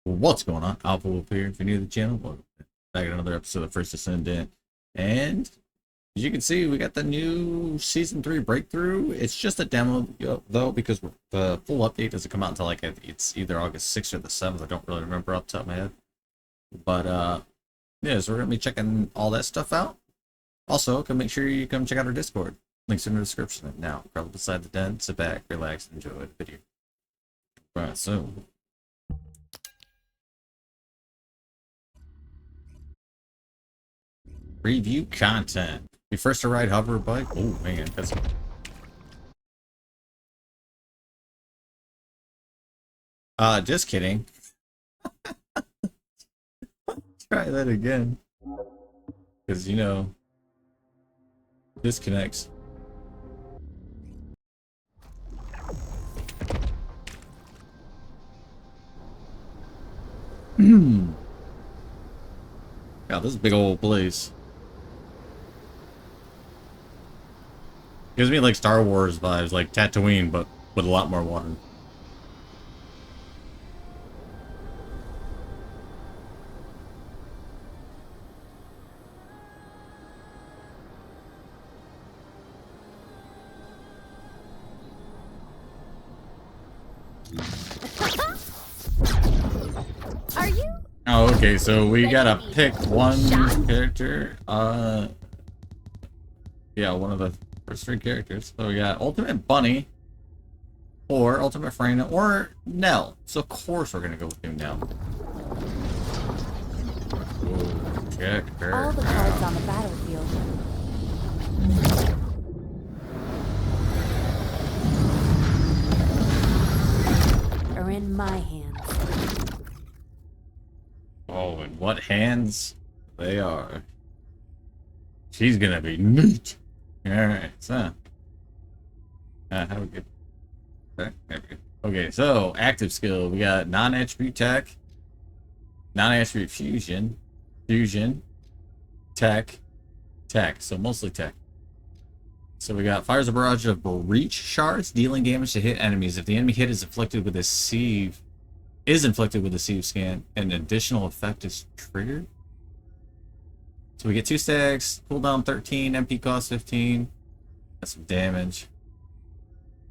What's going on? Alpha Wolf here. If you're new to the channel, welcome back to another episode of First Descendant. And as you can see, we got the new Season 3 breakthrough. It's just a demo, though, because the full update doesn't come out until, like, it's either August 6th or the 7th. I don't really remember off the top of my head. But, yeah, so we're going to be checking all that stuff out. Also, make sure you come check out our Discord. Links in the description. Now, grab beside the den, sit back, relax, and enjoy the video. Alright, so... Review content. Be first to ride hover bike. Oh man, that's just kidding. Try that again. Cause you know disconnects. God, this is a big old place. Gives me like Star Wars vibes, like Tatooine, but with a lot more water. Are you? Oh, okay, so we gotta pick one character. Yeah, one of the first three characters. So we got Ultimate Bunny, or Ultimate Friend, or Nell. So of course we're gonna go with Nell. Ooh, check her All the cards on the battlefield are in my hands. Oh, and what hands they are. She's gonna be neat. Alright, so. How do we get... Okay, there we go. Okay, so, active skill. We got non-attribute tech, non-attribute fusion, tech, so mostly tech. So we got fires a barrage of breach shards, dealing damage to hit enemies. If the enemy hit is inflicted with a sieve, scan, an additional effect is triggered. So we get 2 stacks, cooldown 13, MP cost 15. That's some damage.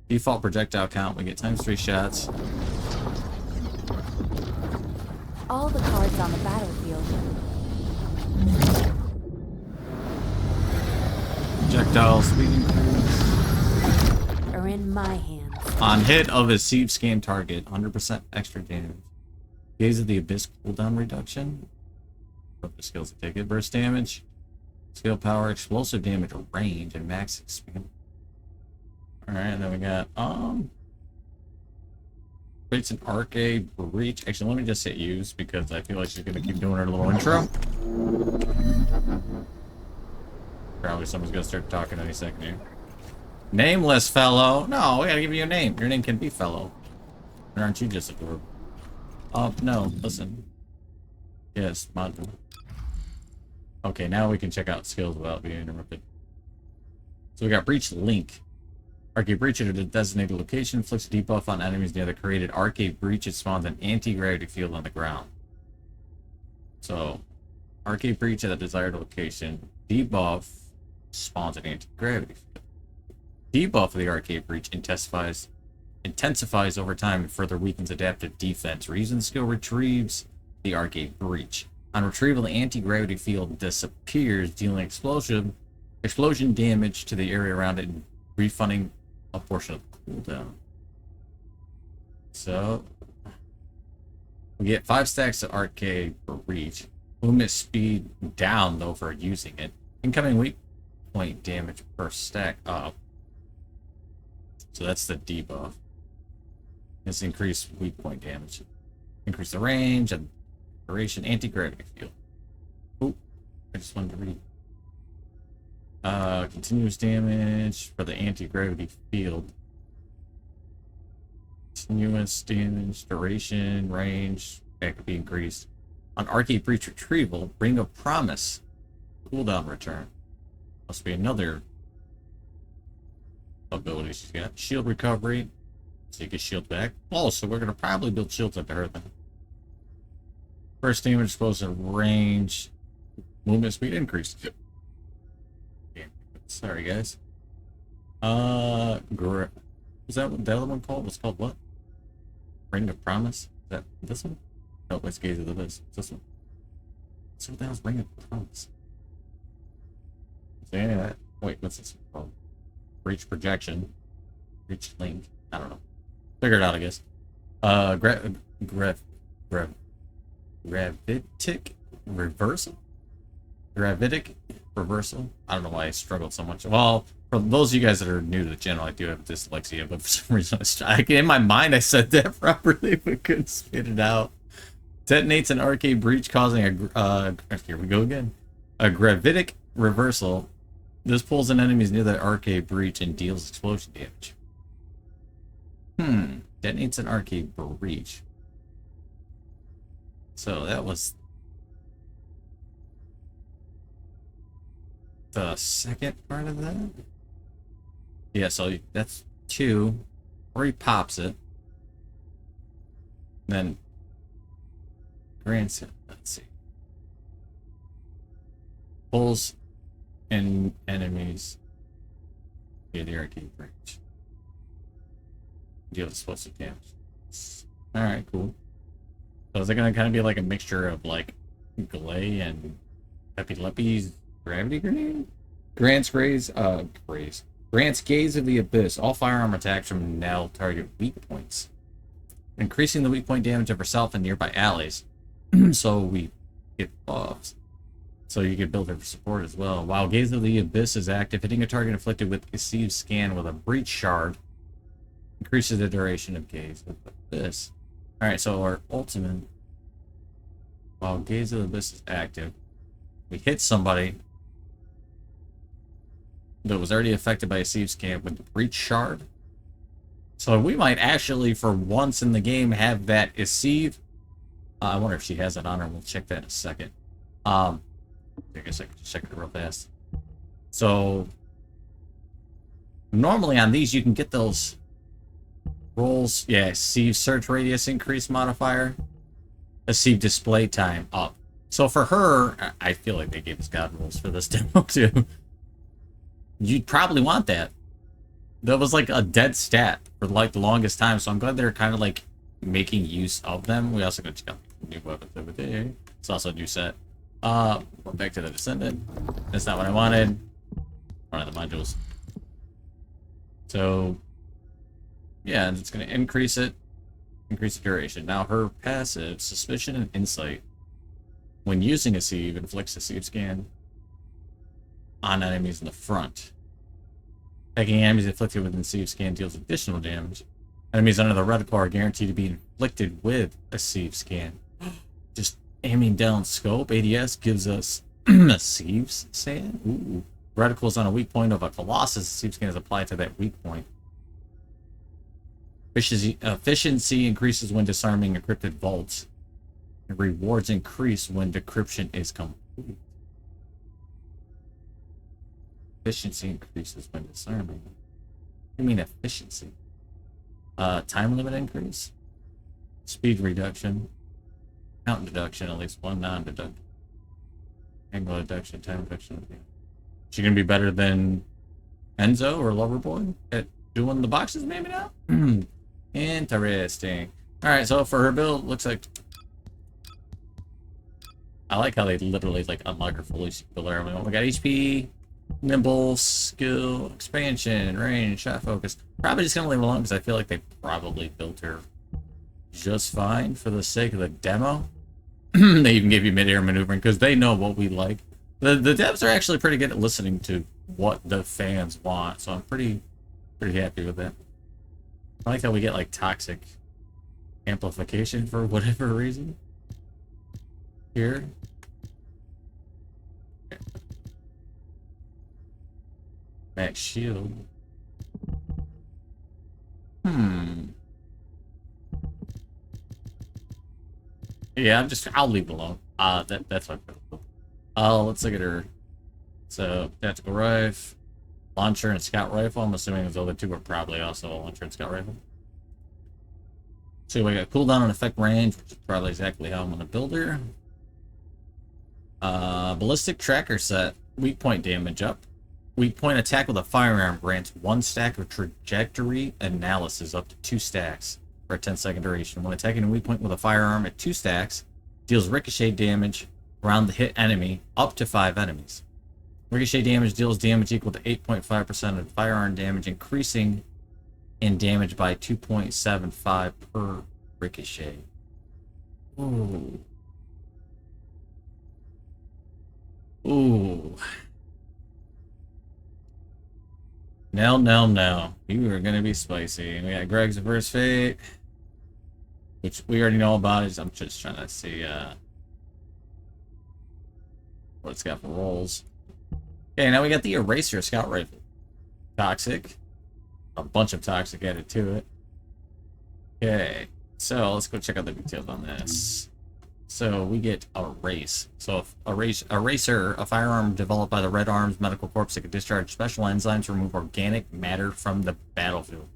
Default projectile count, we get ×3 shots. All the cards on the battlefield Projectile speed increase. are in my hands. On hit of a sieve scan target, 100% extra damage. Gaze of the Abyss cooldown reduction. The skills that take it. Burst damage, skill power, explosive damage, range, and max expand. Alright, then we got creates an arcade breach. Actually, let me just hit use because I feel like she's gonna keep doing her little intro. Probably someone's gonna start talking any second here. Nameless fellow. No, we gotta give you a name. Your name can be fellow. Or aren't you just a group? Oh no, listen. Yes, module. Okay, now we can check out skills without being interrupted. So we got Breach Link. Arcade Breach at a designated location inflicts a debuff on enemies near the created arcade breach. It spawns an anti-gravity field on the ground. So, Arcade Breach at a desired location. Debuff spawns an anti-gravity field. Debuff of the Arcade Breach intensifies over time and further weakens adaptive defense. Reason skill retrieves the Arcade Breach. On retrieval, the anti-gravity field disappears, dealing explosion damage to the area around it and refunding a portion of the cooldown. So, we get 5 stacks of Arcade Breach. Movement speed down, though, for using it. Incoming weak point damage per stack up. So that's the debuff. It's increased weak point damage. Increase the range and duration, anti-gravity field. Oh, I just wanted to read. Continuous damage for the anti-gravity field. Continuous damage, duration, range, that could be increased. On Arcade Breach Retrieval, Ring of Promise, cooldown return. Must be another ability she's got. Shield recovery, so you get shield back. Oh, so we're gonna probably build shields into her then. First damage, explosive range, movement speed increase. Sorry, guys. Is that what the other one called? Was called what? Ring of Promise? Is that this one? No, it's Gaze of the Abyss. It's this one. So what the hell's Ring of Promise? Yeah. Wait, what's this one called? Reach projection. Reach link. I don't know. Figure it out, I guess. Gravitic reversal? Gravitic reversal? I don't know why I struggled so much. Well, for those of you guys that are new to the channel, I do have dyslexia, but for some reason, in my mind, I said that properly, but couldn't spit it out. Detonates an arcade breach, causing a, here we go again, a gravitic reversal. This pulls in enemies near the arcade breach and deals explosion damage. Detonates an arcade breach. So that was the second part of that. Yeah, so that's 2. Or he pops it. Then grants it. Let's see. Pulls in enemies via the arcade breach. Deal explosive damage. Alright, cool. So is it gonna kind of be like a mixture of like Glay and Peppy Leppy's gravity grenade? Grants Gaze of the Abyss. All firearm attacks from Nell target weak points, increasing the weak point damage of herself and nearby allies. So we get buffs. So you can build her for support as well. While Gaze of the Abyss is active, hitting a target inflicted with Deceived Scan with a breach shard increases the duration of Gaze of the Abyss. Alright, so our ultimate, while Gaze of the Abyss is active, we hit somebody that was already affected by a Deceived Scan with the breach shard. So we might actually, for once in the game, have that Deceive. I wonder if she has it on her. We'll check that in a second. I guess I can just check it real fast. So normally on these, you can get those rolls. Yeah, Deceive search radius increase modifier. Deceive display time up. So for her, I feel like they gave us god rules for this demo too. You'd probably want that. That was like a dead stat for like the longest time, so I'm glad they're kind of like making use of them. We also got to check out new weapons over there. It's also a new set. We're back to the Descendant. That's not what I wanted. One of the modules. So yeah, and it's going to increase the duration. Now her passive, Suspicion and Insight, when using a Deceive, inflicts a Deceive Scan on enemies in the front. Attacking enemies inflicted with a Deceive Scan deals additional damage. Enemies under the reticle are guaranteed to be inflicted with a Deceive Scan. Just aiming down scope. ADS gives us a Deceive Scan. Ooh. Reticles on a weak point of a Colossus. Deceive Scan is applied to that weak point. Efficiency increases when disarming encrypted vaults. And rewards increase when decryption is complete. Efficiency increases when disarming. What do you mean efficiency? Time limit increase. Speed reduction. Count deduction, at least one non-deduction. Angle deduction, time reduction. She gonna be better than Enzo or Loverboy at doing the boxes maybe now? Interesting. Alright, so for her build, looks like I like how they literally like unlock her fully. We got HP, nimble, skill, expansion, range, shot focus. Probably just gonna leave it alone because I feel like they probably built her just fine for the sake of the demo. They even gave you mid-air maneuvering because they know what we like. The devs are actually pretty good at listening to what the fans want, so I'm pretty happy with that. I like how we get like toxic amplification for whatever reason here. Max shield. Yeah, I'll leave it alone. That's what. Let's look at her. So tactical rifle, launcher, and scout rifle. I'm assuming those other two are probably also a launcher and scout rifle. So we got cooldown and effect range, which is probably exactly how I'm going to build her. Ballistic tracker set. Weak point damage up. Weak point attack with a firearm grants 1 stack of trajectory analysis up to 2 stacks for a 10-second duration. When attacking a weak point with a firearm at 2 stacks, deals ricochet damage around the hit enemy up to 5 enemies. Ricochet damage deals damage equal to 8.5% of firearm damage, increasing in damage by 2.75 per ricochet. Ooh. Ooh. Nell. You are going to be spicy. We got Greg's Reverse Fate, which we already know about. I'm just trying to see what it's got for rolls. Okay, now we got the Eraser Scout Rifle. Toxic. A bunch of toxic added to it. Okay, so let's go check out the details on this. So we get a race. So a racer, a firearm developed by the Red Arms Medical Corps that can discharge special enzymes to remove organic matter from the battlefield.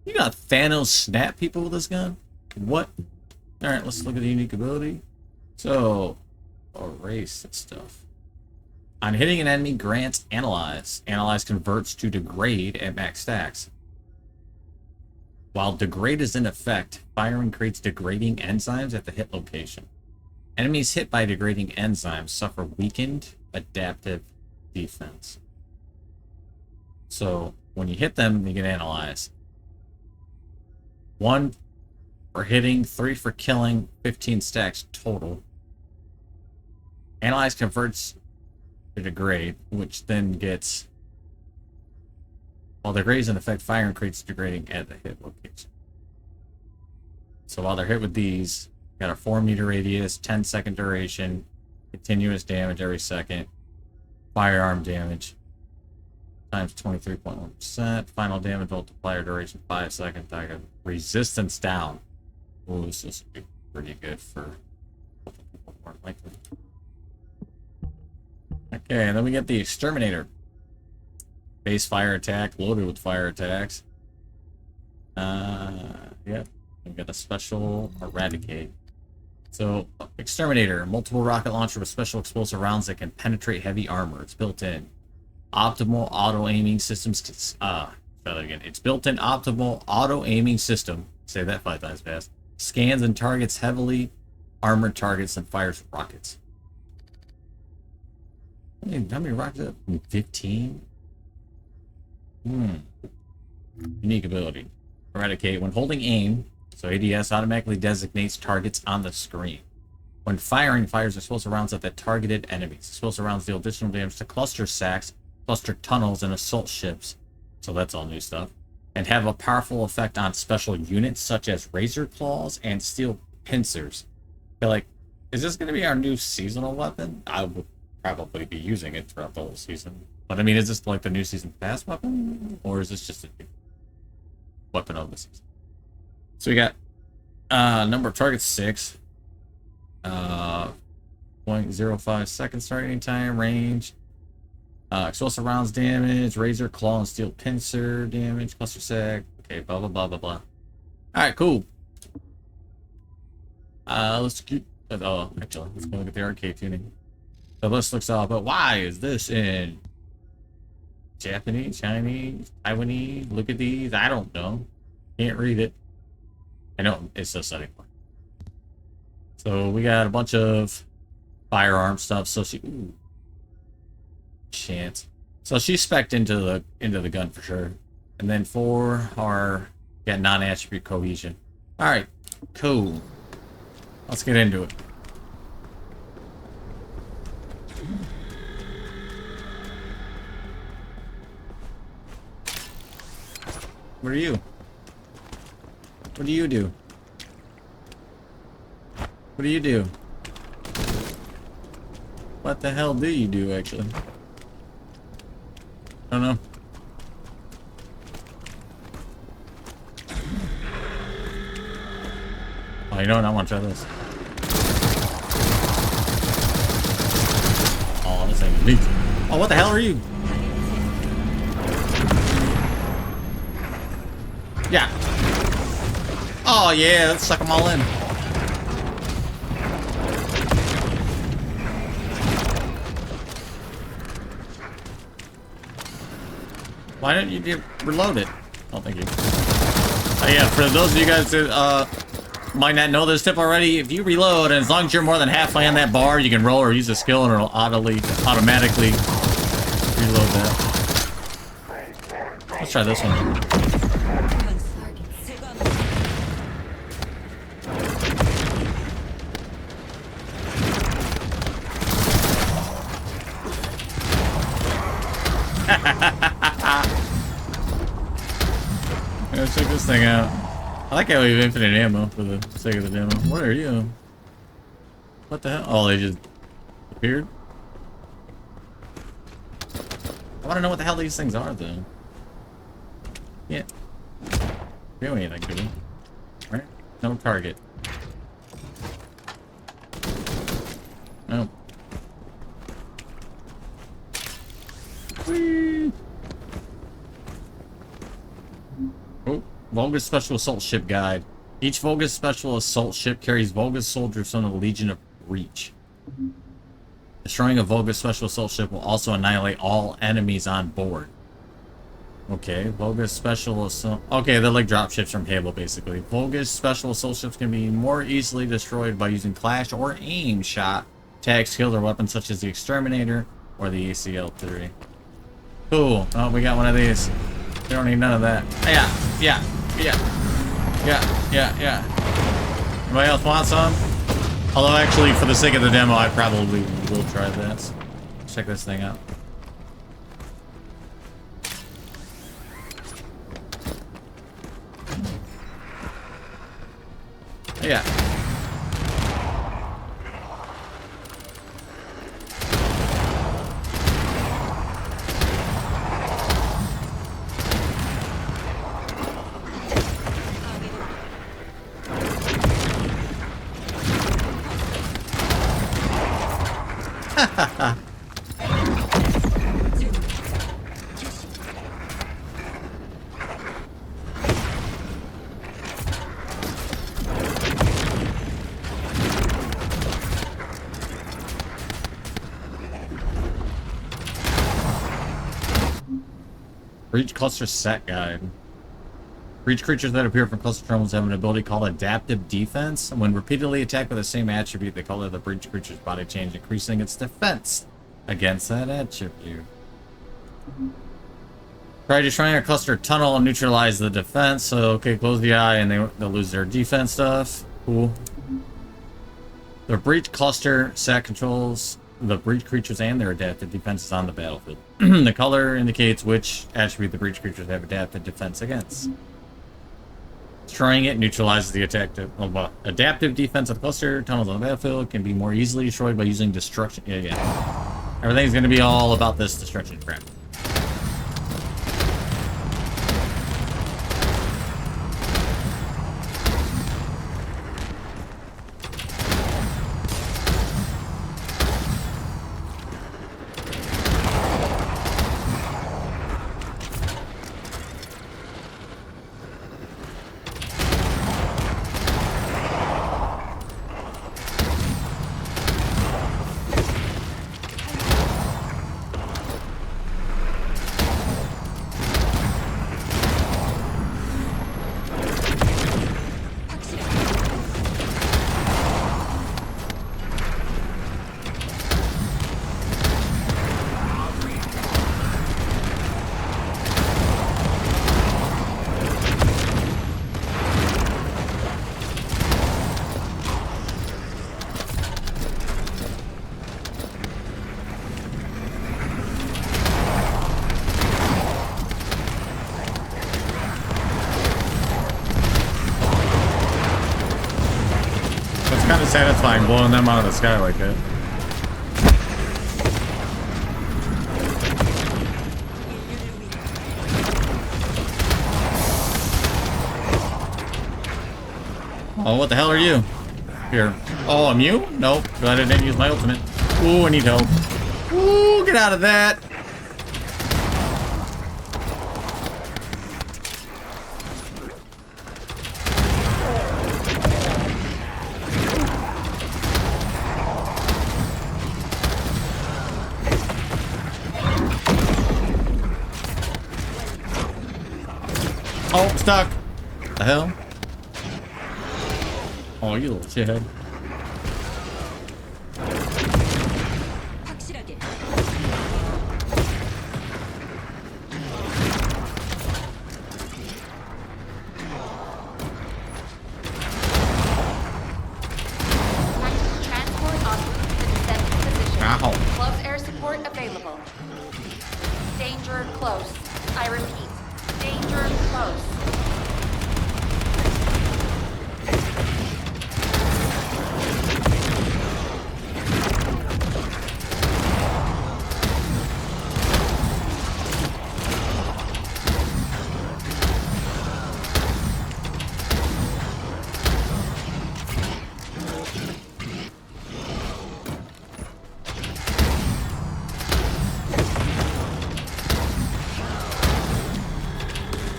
You got Thanos snap people with this gun? What? Alright, let's look at the unique ability. So, erase and stuff. On hitting an enemy, grants Analyze. Analyze converts to Degrade at max stacks. While Degrade is in effect, firing creates degrading enzymes at the hit location. Enemies hit by degrading enzymes suffer weakened adaptive defense. So, when you hit them, you can Analyze. 1 for hitting, 3 for killing, 15 stacks total. Analyze converts to Degrade, which then gets... While Degrade is in effect, firing creates degrading at the hit location. So while they're hit with these, got a 4-meter radius, 10-second duration, continuous damage every second, firearm damage times 23.1%, final damage multiplier duration 5 seconds, resistance down. Ooh, this is pretty good for people more likely. Okay, and then we get the Exterminator. Base fire attack, loaded with fire attacks. Yep. We've got a special Eradicate. So, Exterminator, multiple rocket launcher with special explosive rounds that can penetrate heavy armor. It's built in. Optimal auto-aiming systems. Try that again. It's built-in optimal auto-aiming system. Say that 5 times fast. Scans and targets heavily armored targets and fires rockets. How many rockets? 15? Unique ability. Eradicate. When holding aim, so ADS automatically designates targets on the screen. When firing, fires explosive rounds at the targeted enemies. Explosive rounds deal additional damage to cluster sacks, cluster tunnels, and assault ships. So that's all new stuff. And have a powerful effect on special units such as razor claws and steel pincers. I feel like, is this going to be our new seasonal weapon? I would probably be using it throughout the whole season. But I mean, is this like the new season pass weapon? Or is this just a new weapon of the season? So we got number of targets 6. 0.05 seconds starting time, range. Explosive rounds damage, razor, claw, and steel pincer damage, cluster sack. Okay, blah, blah, blah, blah, blah. Alright, cool. Let's keep... Oh, actually, let's go look at the arcade tuning. So this looks all about why is this in Japanese, Chinese, Taiwanese? Look at these. I don't know. Can't read it. I know it's a setting point. So we got a bunch of firearm stuff. So she, ooh, chance. So she's spec'd into the gun for sure. And then for our non-attribute cohesion. All right, cool. Let's get into it. What are you? What do you do? What do you do? What the hell do you do, actually? I don't know. Oh, you know what? I want to try this. Oh, this ain't neat. Oh, what the hell are you? Yeah. Oh yeah, let's suck them all in. Why didn't you reload it? Oh, thank you. Oh yeah, for those of you guys that might not know this tip already, if you reload, and as long as you're more than halfway on that bar, you can roll or use a skill and it'll automatically reload that. Let's try this one. Let's check this thing out. I like how we have infinite ammo for the sake of the demo. What are you? What the hell? Oh, they just appeared? I want to know what the hell these things are, though. Yeah. Do anything to them. Right? No target. Nope. Whee! Oh, Volga's Special Assault Ship Guide. Each Volga's Special Assault Ship carries Volga's soldiers from the Legion of Reach. Destroying a Volga's Special Assault Ship will also annihilate all enemies on board. Okay, Volga's Special Assault... Okay, they're like dropships from Halo, basically. Volga's Special Assault Ships can be more easily destroyed by using clash or aim shot, tag skills, or weapons such as the Exterminator or the ACL-3. Cool. Oh, we got one of these. We don't need none of that. Yeah. Anybody else want some? Although, actually, for the sake of the demo, I probably will try this. Let's check this thing out. Yeah. Breach Cluster Set Guide. Breach creatures that appear from cluster terminals have an ability called Adaptive Defense. When repeatedly attacked with the same attribute, the color of the breach creature's body change, increasing its defense against that attribute. Try destroying a cluster tunnel and neutralize the defense. So, okay, close the eye and they'll lose their defense stuff. Cool. The breach cluster set controls the breach creatures and their adaptive defenses on the battlefield. The color indicates which attribute the breach creatures have adaptive defense against. Destroying it neutralizes the adaptive defense of the cluster. Tunnels on the battlefield can be more easily destroyed by using destruction. Yeah. Everything's going to be all about this destruction crap. Kind of satisfying blowing them out of the sky like that. Oh, what the hell are you? Here. Oh, I'm you? Nope. Glad I didn't use my ultimate. Ooh, I need help. Ooh, get out of that. Oh, I'm stuck. The hell? Oh, you little shithead. 확실하게. Transport en route to the descendant position. Ow. Close air support available. Danger close. I repeat, danger close.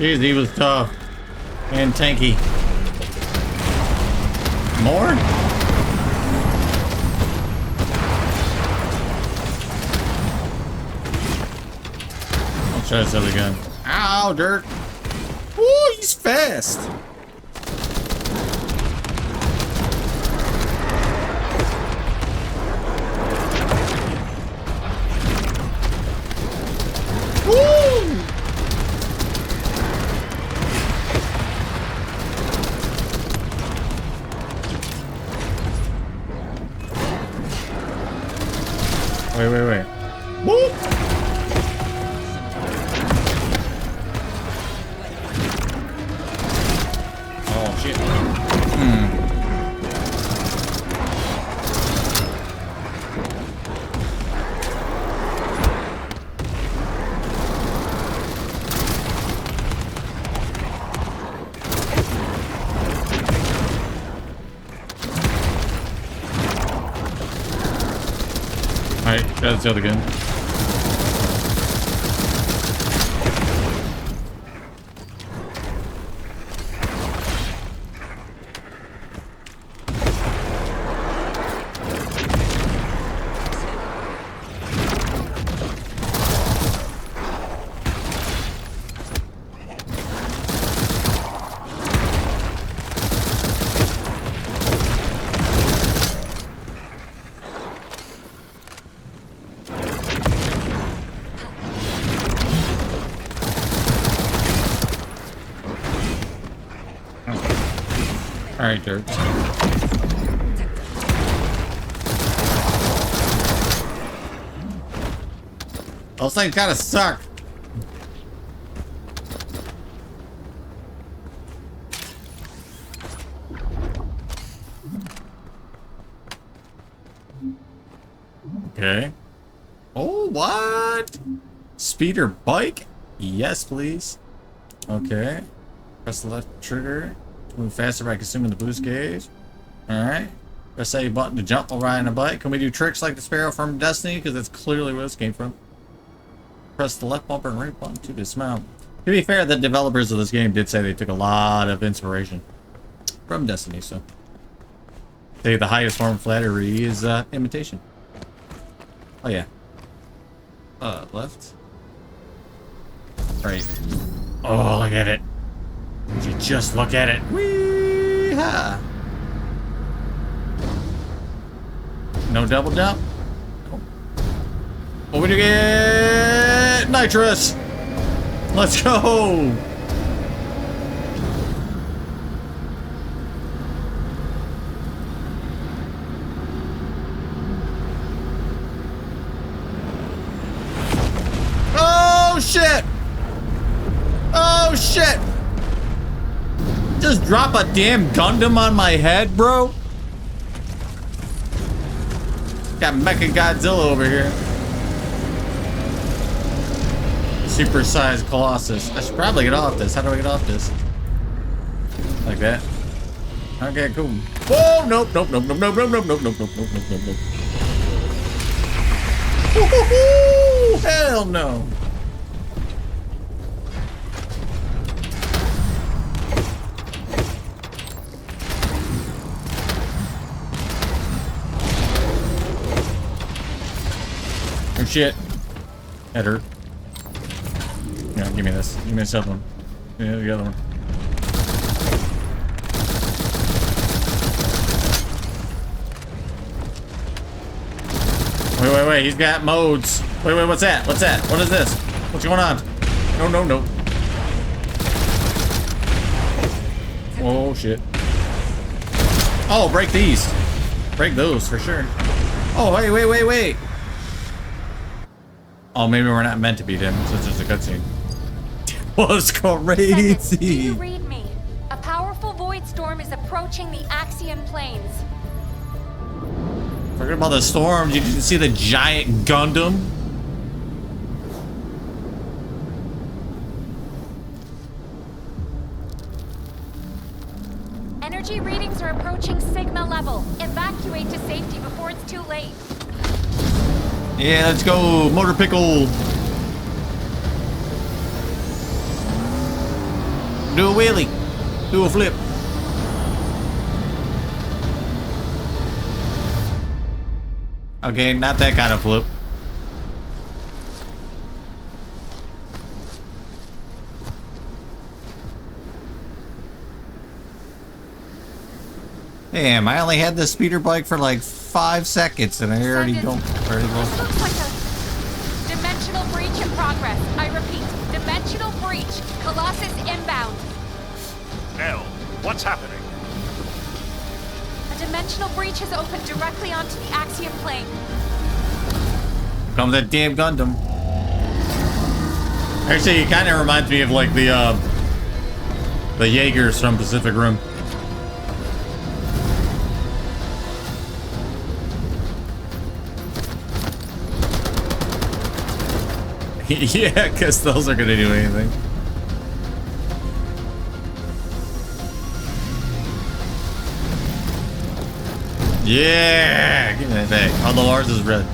Jeez, he was tough. And tanky. More? I'll try this other gun. Ow, dirt. Woo, he's fast. Woo! Wait. Whoop! Oh, shit. Alright, that's the other gun. Alright, dirt. Those things kinda suck. Okay. Oh, what? Speeder bike? Yes, please. Okay. Press the left trigger. Move faster by consuming the boost gauge. Alright. Press A button to jump while riding a bike. Can we do tricks like the Sparrow from Destiny? Because that's clearly where this came from. Press the left bumper and right button to dismount. To be fair, the developers of this game did say they took a lot of inspiration from Destiny, so. Say the highest form of flattery is imitation. Oh yeah. Left. Right. Oh, look at it. Would you just look at it? Wee-ha! No double jump? Nope. Oh, we do get nitrous! Let's go! Oh, shit! Oh, shit! Just drop a damn Gundam on my head, bro? Got Mecha Godzilla over here. Super-sized Colossus. I should probably get off this. How do I get off this? Like that. Okay, cool. Whoa! Nope. Woo-hoo-hoo! Hell no. Oh shit. That hurt. Yeah, give me this. Give me this other one. Yeah, the other one. Wait. He's got modes. Wait. What's that? What's that? What is this? What's going on? No. Oh, shit. Oh, break these. Break those for sure. Oh, wait. Oh, maybe we're not meant to beat him since there's a cutscene. Was Descendant, do crazy. you read me? A powerful void storm is approaching the Axian plains. Forget about the storms. You didn't see the giant Gundam? Energy readings are approaching Sigma level. Evacuate to safety before it's too late. Yeah, let's go, motor pickle. Do a wheelie. Do a flip. Okay, not that kind of flip. Damn, I only had this speeder bike for like 5 seconds and I already don't. Already This lost. looks like a dimensional breach in progress. I repeat, dimensional breach. Colossus inbound. Nell, what's happening? A dimensional breach has opened directly onto the Axiom plane. Comes that damn Gundam. Actually, it kind of reminds me of like the Jaegers from Pacific Rim. Yeah, because those are gonna do anything. Yeah, give me that back. Although ours is red.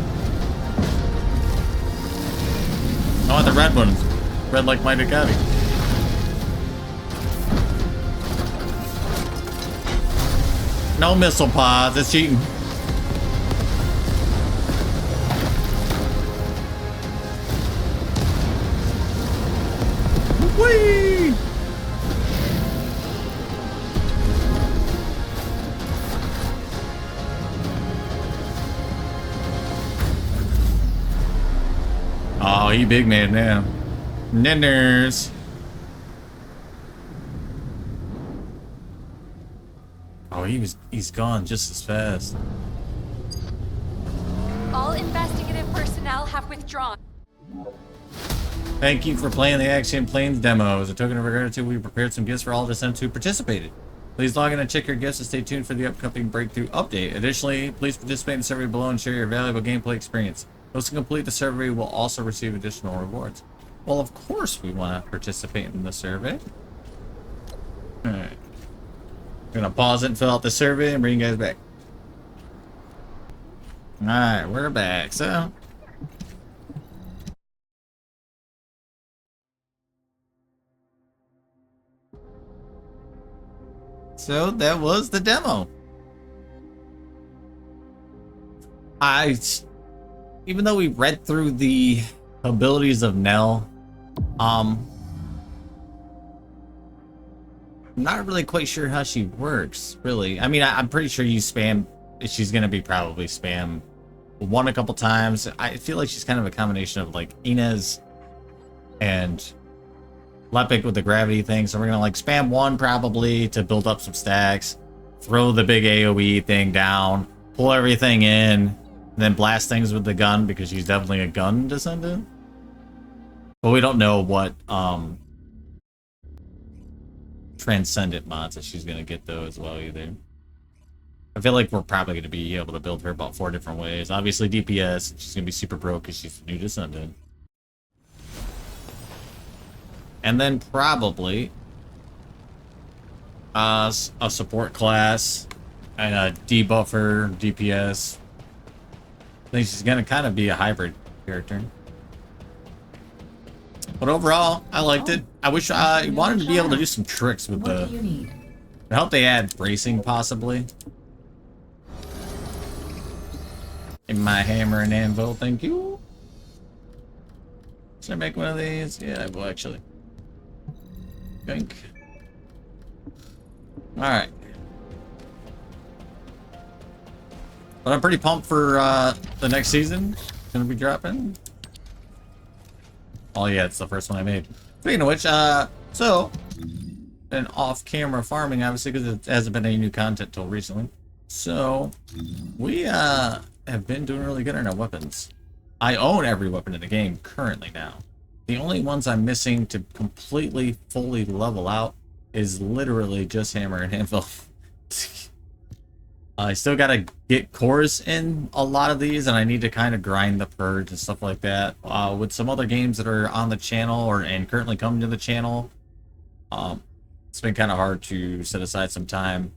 I want the red ones. Red like my Ducati. No missile pods. That's cheating. Whee! Oh, he big man now. Ninners. Oh, he's gone just as fast. All investigative personnel have withdrawn. Thank you for playing the Axiom Plains demo. As a token of gratitude, we prepared some gifts for all descendants who participated. Please log in and check your gifts and stay tuned for the upcoming breakthrough update. Additionally, please participate in the survey below and share your valuable gameplay experience. Those who complete the survey will also receive additional rewards. Well, of course we want to participate in the survey. Alright. I'm gonna pause it and fill out the survey and bring you guys back. Alright, we're back. So that was the demo. Even though we read through the abilities of Nell, I'm not really quite sure how she works, really. I mean, I'm pretty sure you spam, she's gonna be probably spam one a couple times. I feel like she's kind of a combination of like Inez and Lepic with the gravity thing. So we're gonna like spam one probably to build up some stacks, throw the big AoE thing down, pull everything in, and then blast things with the gun because she's definitely a gun descendant. But we don't know what transcendent mods that she's gonna get though as well either. I feel like we're probably gonna be able to build her about 4 different ways. Obviously DPS, she's gonna be super broke because she's a new descendant. And then probably a support class and a debuffer, DPS. I think she's gonna kind of be a hybrid character. But overall, I liked it. I wish I wanted to be able to do some tricks with the... I hope they add bracing, possibly. In my hammer and anvil, thank you. Should I make one of these? Yeah, I will actually. Yoink. Alright. But I'm pretty pumped for the next season. It's gonna be dropping. Oh yeah, it's the first one I made. Speaking of which, so been off-camera farming, obviously, because it hasn't been any new content till recently. So we have been doing really good on our weapons. I own every weapon in the game currently now. The only ones I'm missing to completely, fully level out is literally just hammer and anvil. I still gotta get cores in a lot of these, and I need to kind of grind the purge and stuff like that. With some other games that are on the channel and currently coming to the channel, it's been kind of hard to set aside some time.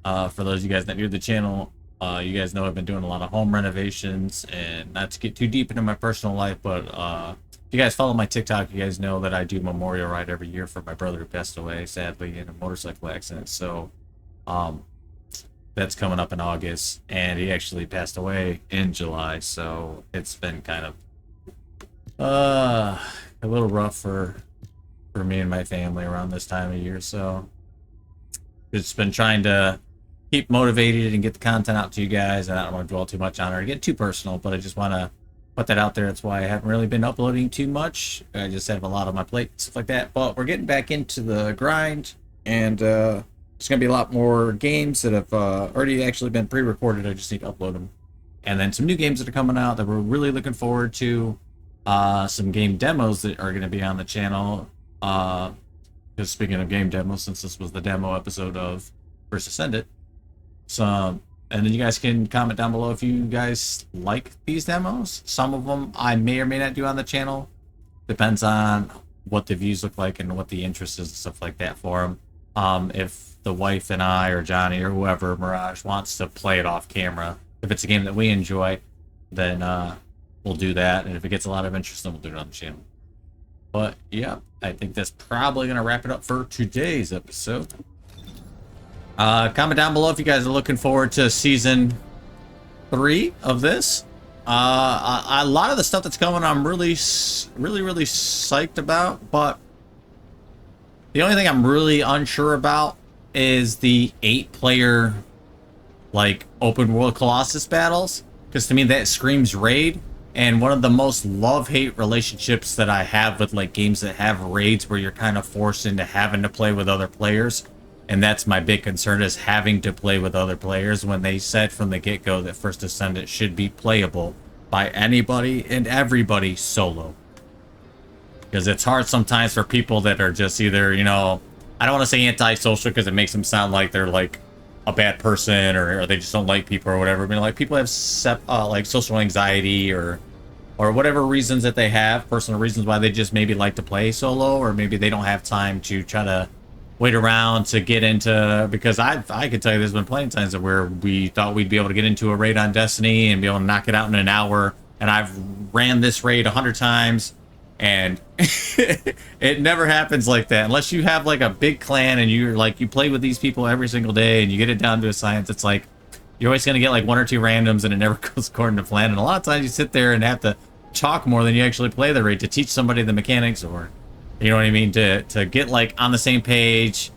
For those of you guys that are new to the channel, you guys know I've been doing a lot of home renovations, and not to get too deep into my personal life, but if you guys follow my TikTok, you guys know that I do memorial ride every year for my brother who passed away, sadly, in a motorcycle accident. So, that's coming up in August, and he actually passed away in July, so it's been kind of a little rough for me and my family around this time of year. So just been trying to keep motivated and get the content out to you guys, and I don't want to dwell too much on it or get too personal, but I just want to put that out there. That's why I haven't really been uploading too much. I just have a lot on my plate, stuff like that, but we're getting back into the grind, and there's going to be a lot more games that have already actually been pre-recorded. I just need to upload them. And then some new games that are coming out that we're really looking forward to. Some game demos that are going to be on the channel. Because speaking of game demos, since this was the demo episode of First Descendant. And then you guys can comment down below if you guys like these demos. Some of them I may or may not do on the channel. Depends on what the views look like and what the interest is and stuff like that for them. If the wife and I or Johnny or whoever, Mirage, wants to play it off camera, if it's a game that we enjoy, then we'll do that. And if it gets a lot of interest, then we'll do it on the channel. But yeah, I think that's probably going to wrap it up for today's episode. Comment down below if you guys are looking forward to season 3 of this. A lot of the stuff that's coming I'm really psyched about, but the only thing I'm really unsure about is the 8-player, like, open world Colossus battles. Because to me, that screams raid. And one of the most love-hate relationships that I have with, like, games that have raids where you're kind of forced into having to play with other players. And that's my big concern, is having to play with other players, when they said from the get-go that First Descendant should be playable by anybody and everybody solo. Because it's hard sometimes for people that are just either, you know, I don't want to say antisocial because it makes them sound like they're like a bad person, or they just don't like people or whatever. I mean, like, people have like social anxiety or whatever reasons that they have, personal reasons why they just maybe like to play solo, or maybe they don't have time to try to wait around to get into, because I could tell you there's been plenty of times where we thought we'd be able to get into a raid on Destiny and be able to knock it out in an hour, and I've ran this raid 100 times. And it never happens like that unless you have like a big clan and you're like, you play with these people every single day and you get it down to a science. It's like you're always going to get like 1 or 2 randoms, and it never goes according to plan. And a lot of times you sit there and have to talk more than you actually play the raid to teach somebody the mechanics, or, you know what I mean, to get like on the same page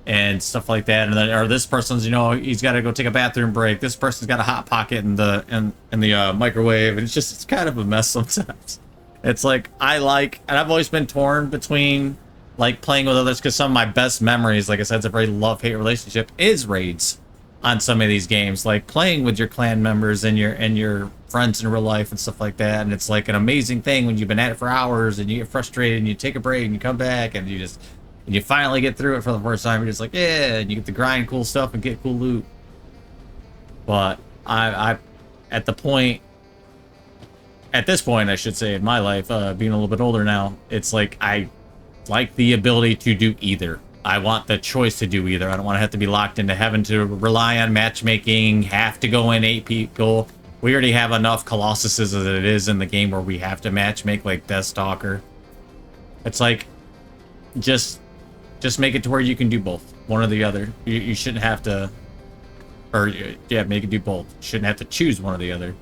and stuff like that. And then, or this person's, you know, he's got to go take a bathroom break. This person's got a hot pocket in the microwave, and it's kind of a mess sometimes. It's like, and I've always been torn between, like, playing with others, because some of my best memories, like I said, it's a very love-hate relationship, is raids on some of these games. Like, playing with your clan members and your friends in real life and stuff like that. And it's like an amazing thing when you've been at it for hours and you get frustrated and you take a break and you come back and you finally get through it for the first time. You're just like, yeah, and you get to grind cool stuff and get cool loot. But I at this point, I should say, in my life, being a little bit older now, it's like I like the ability to do either. I want the choice to do either. I don't want to have to be locked into having to rely on matchmaking, have to go in 8 people. We already have enough Colossuses as it is in the game where we have to matchmake, like Deathstalker. It's like, just make it to where you can do both, one or the other. You shouldn't have to, or yeah, make it do both. You shouldn't have to choose one or the other.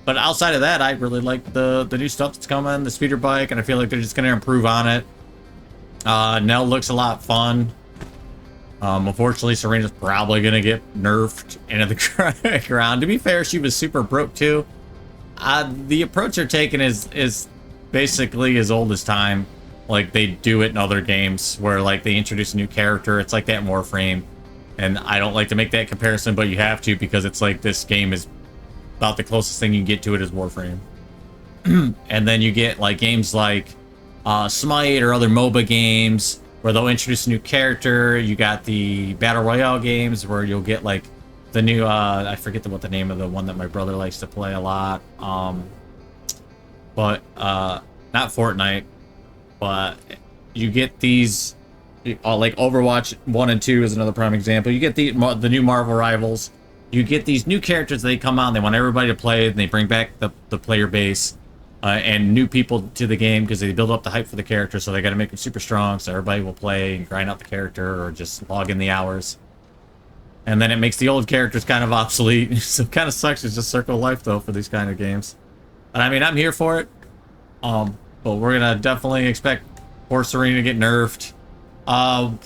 But outside of that, I really like the new stuff that's coming, the speeder bike, and I feel like they're just going to improve on it. Nell looks a lot fun. Unfortunately, Serena's probably gonna get nerfed into the ground. To be fair, she was super broke too. The approach they're taking is basically as old as time. Like they do it in other games where like they introduce a new character. It's like that in Warframe. And I don't like to make that comparison, but you have to because it's like this game is about the closest thing you can get to it is Warframe. And then you get like games like Smite or other MOBA games where they'll introduce a new character. You got the Battle Royale games where you'll get like the new, I forget what the name of the one that my brother likes to play a lot. But not Fortnite, but you get these, like Overwatch 1 and 2 is another prime example. You get the new Marvel Rivals. You get these new characters, they come out, and they want everybody to play, and they bring back the player base. And new people to the game because they build up the hype for the character, so they got to make them super strong so everybody will play and grind out the character or just log in the hours. And then it makes the old characters kind of obsolete. So it kind of sucks. It's just circle of life though for these kind of games. And I mean, I'm here for it. But we're gonna definitely expect poor Serena to get nerfed.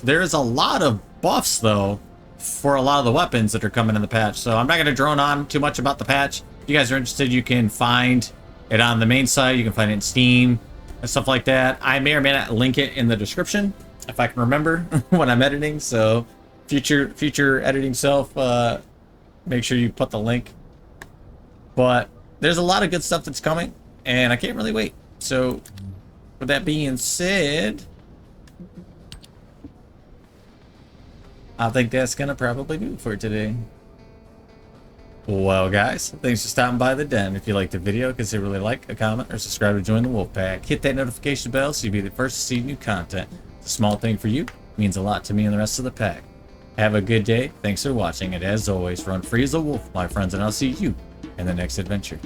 There's a lot of buffs though for a lot of the weapons that are coming in the patch. So I'm not gonna drone on too much about the patch. If you guys are interested, you can find it on the main site. You can find it in Steam and stuff like that. I may or may not link it in the description if I can remember when I'm editing. So future editing self, make sure you put the link. But there's a lot of good stuff that's coming and I can't really wait. So with that being said, I think that's gonna probably do it for today. Well, guys, thanks for stopping by the den. If you liked the video, consider really like, a comment, or subscribe to join the Wolf Pack. Hit that notification bell so you'll be the first to see new content. It's a small thing for you, means a lot to me and the rest of the pack. Have a good day. Thanks for watching, and as always, run free as a wolf, my friends, and I'll see you in the next adventure.